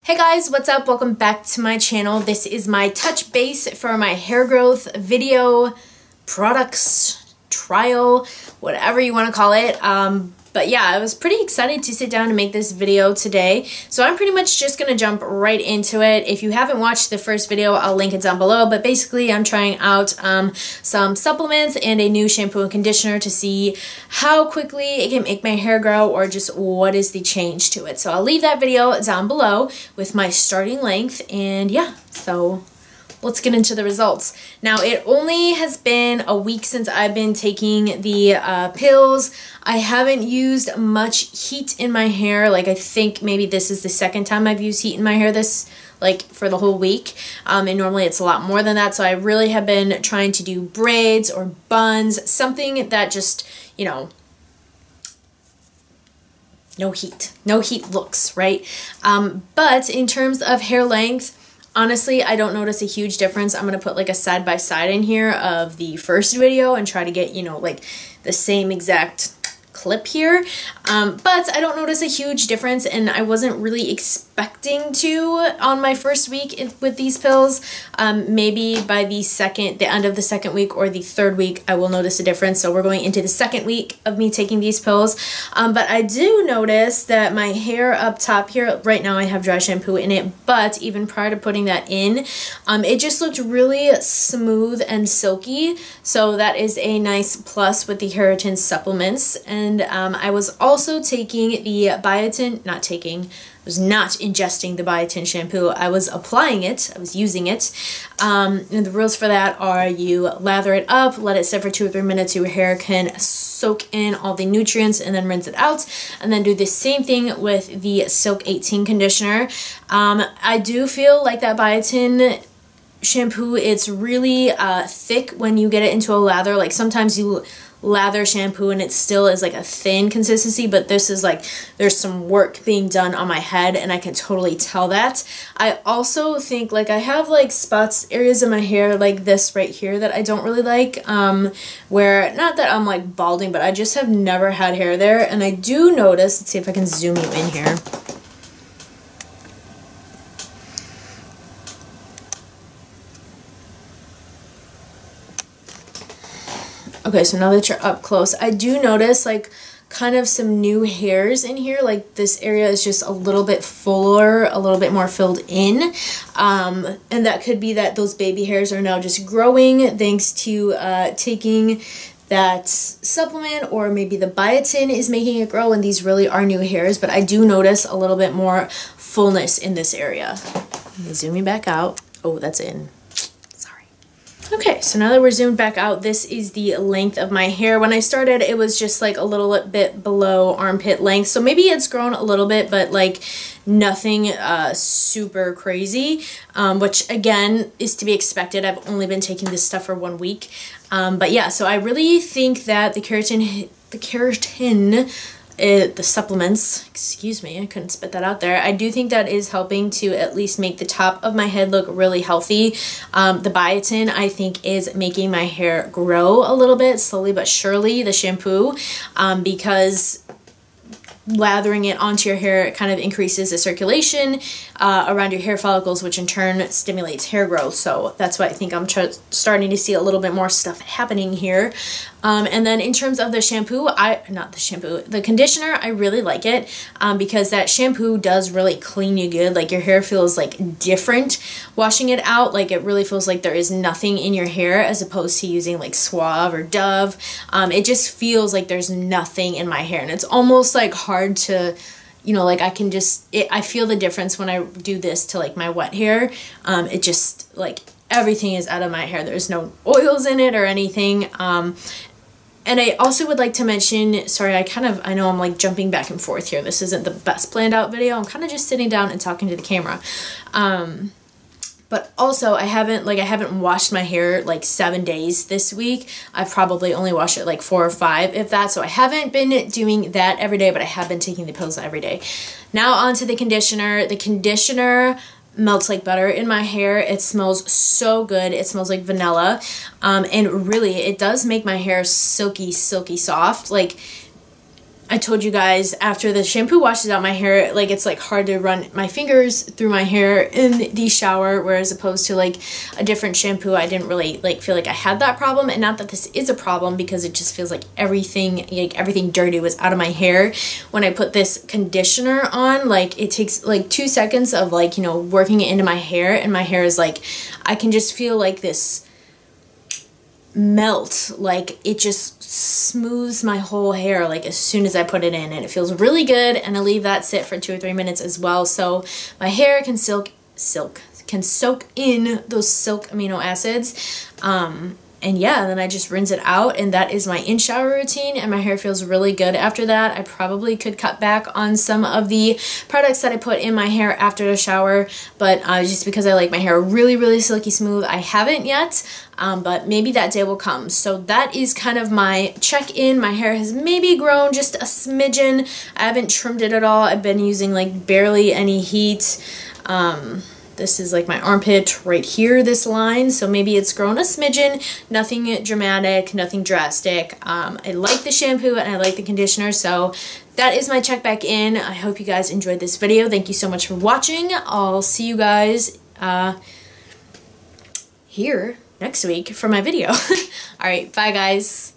Hey guys, what's up? Welcome back to my channel. This is my touch base for my hair growth video, products, trial, whatever you want to call it. But yeah, I was pretty excited to sit down and make this video today. So I'm pretty much just going to jump right into it. If you haven't watched the first video, I'll link it down below. But basically, I'm trying out some supplements and a new shampoo and conditioner to see how quickly it can make my hair grow or just what is the change to it. So I'll leave that video down below with my starting length. And yeah, so let's get into the results. Now, it only has been a week since I've been taking the pills. I haven't used much heat in my hair. Like, I think maybe this is the second time I've used heat in my hair for the whole week. And normally it's a lot more than that. So I really have been trying to do braids or buns, something that just, you know, no heat looks, right? But in terms of hair length, honestly, I don't notice a huge difference. I'm going to put like a side-by-side in here of the first video and try to get, you know, like the same exact clip here. But I don't notice a huge difference, and I wasn't really expecting to on my first week with these pills. Maybe by the end of the second week or the third week, I will notice a difference. So we're going into the second week of me taking these pills. But I do notice that my hair up top here, right now I have dry shampoo in it, but even prior to putting that in, it just looked really smooth and silky. So that is a nice plus with the Keratin supplements. And I was also taking the Biotin, I was not ingesting the Biotin shampoo. I was applying it. I was using it. And the rules for that are you lather it up, let it sit for 2 or 3 minutes. Your hair can soak in all the nutrients and then rinse it out. And then do the same thing with the Silk 18 conditioner. I do feel like that Biotin shampoo, it's really thick when you get it into a lather. Like sometimes you lather shampoo and it still is like a thin consistency, but this is like there's some work being done on my head, and I can totally tell that. I also think like I have like areas in my hair like this right here that I don't really like, where not that I'm like balding, but I just have never had hair there. And I do notice, let's see if I can zoom you in here. Okay, so now that you're up close, I do notice like kind of some new hairs in here. Like this area is just a little bit fuller, a little bit more filled in. And that could be that those baby hairs are now just growing thanks to taking that supplement, or maybe the Biotin is making it grow and these really are new hairs. But I do notice a little bit more fullness in this area. Let me zoom you back out. Oh, that's in. Okay, so now that we're zoomed back out, this is the length of my hair. When I started, it was just like a little bit below armpit length. So maybe it's grown a little bit, but like nothing super crazy, which again is to be expected. I've only been taking this stuff for 1 week. But yeah, so I really think that the supplements, excuse me, I couldn't spit that out there. I do think that is helping to at least make the top of my head look really healthy. The Biotin, I think, is making my hair grow a little bit, slowly but surely, the shampoo, because lathering it onto your hair, it kind of increases the circulation around your hair follicles, which in turn stimulates hair growth. So that's why I think I'm starting to see a little bit more stuff happening here. And then in terms of the shampoo, the conditioner, I really like it because that shampoo does really clean you good. Like your hair feels like different washing it out. Like it really feels like there is nothing in your hair as opposed to using like Suave or Dove. It just feels like there's nothing in my hair, and it's almost like hard to, you know, like I feel the difference when I do this to like my wet hair. It just like everything is out of my hair. There's no oils in it or anything. And I also would like to mention, sorry, I know I'm like jumping back and forth here. This isn't the best planned out video. I'm kind of just sitting down and talking to the camera. But also I haven't washed my hair like 7 days this week. I've probably only washed it like 4 or 5, if that. So I haven't been doing that every day, but I have been taking the pills every day. Now on to the conditioner. The conditioner melts like butter in my hair. It smells so good. It smells like vanilla. And really, it does make my hair silky, silky soft. Like I told you guys after the shampoo washes out my hair, like it's like hard to run my fingers through my hair in the shower, whereas opposed to like a different shampoo, I didn't really like feel like I had that problem. And not that this is a problem, because it just feels like everything dirty was out of my hair. When I put this conditioner on, like it takes like 2 seconds of like, you know, working it into my hair, and my hair is like, I can just feel like this melt, like it just smooths my whole hair like as soon as I put it in, and it feels really good. And I leave that sit for 2 or 3 minutes as well, so my hair can soak in those silk amino acids. And yeah, then I just rinse it out, and that is my in-shower routine, and my hair feels really good after that. I probably could cut back on some of the products that I put in my hair after the shower, but just because I like my hair really, really silky smooth, I haven't yet, but maybe that day will come. So that is kind of my check-in. My hair has maybe grown just a smidgen. I haven't trimmed it at all. I've been using like barely any heat. This is like my armpit right here, this line, so maybe it's grown a smidgen, nothing dramatic, nothing drastic. I like the shampoo and I like the conditioner, so that is my check back in. I hope you guys enjoyed this video. Thank you so much for watching. I'll see you guys here next week for my video. Alright, bye guys.